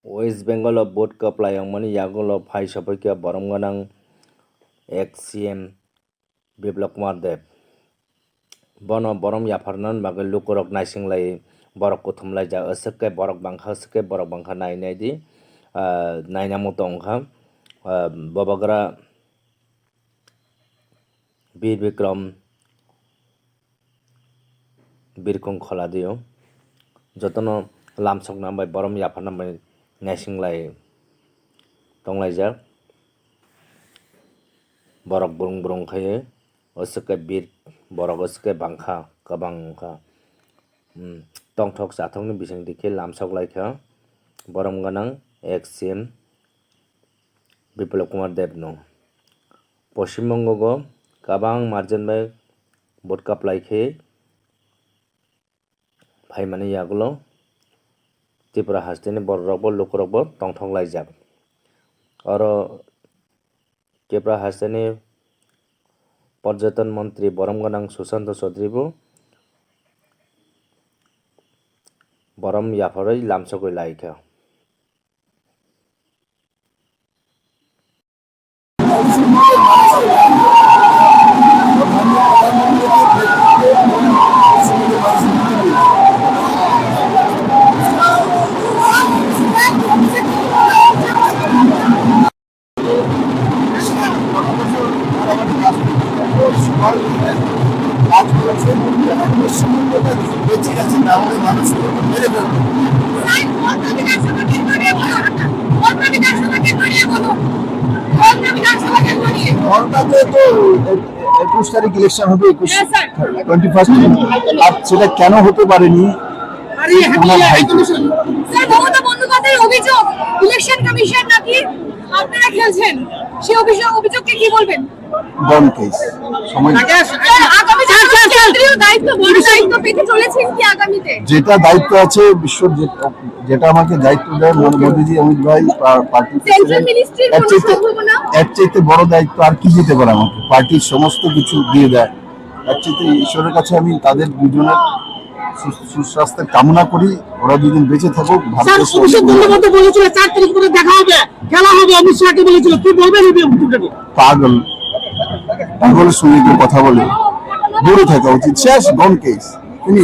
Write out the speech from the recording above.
West Bengal of boat kaplai ang mani yagulla phai swpai borom ganang Ex-CM Biplab Kumar Dev bono borom yafarnan bagai lukurok naisinglai borok kuthumlai ja asake borok bangkha asake borok bangkha nainai di nainamo tongkha babagra bir bikram birkong khola dio jotono lamsok nambai borom yafarnan bai naisinglai tonglai borok burung burung khaye asake bir borok asake bangkha kabangkha tongthok sathokni bising dikhe lamsok laikha borom ganang Ex-CM Biplab Kumar Dev no Poshimbango go kabang marjan bai bot kaplai khe phai mani yagulo Tripura haste ni borok bo lukurok bo tongthok laijak oro Tripura haste ni पर्यटन मंत्री Boram गनां Sushant Chaudhary बो Boram याफरै लामसकै लाइखा election হবে 21st আর সেটা কেন হতে পারেনি অভিযোগ election commission নাকি আপনারা খেলছেন সেই অভিযোগকে কি বলবেন বন্ড কেস সময় আগামী দায়িত্ব পেতে চলেছেন কি আগামীতে যেটা দায়িত্ব আছে বিশ্ব যেটা আমাকে দায়িত্ব দেয় মোদীজি অমিত ভাই পার্টি এর চাইতে বড় দায়িত্ব আর কি দিতে পারে আমাকে পার্টির সমস্ত কিছু দিয়ে দেয় এর চাইতে ঈশ্বরের কাছে আমি তাদের দুজনের সুস্বাস্থ্যের কামনা করি ওরা দুদিন বেঁচে থাকুক পাগলের সঙ্গে কথা বলে দূরে থাকা উচিত শেষ গন কেস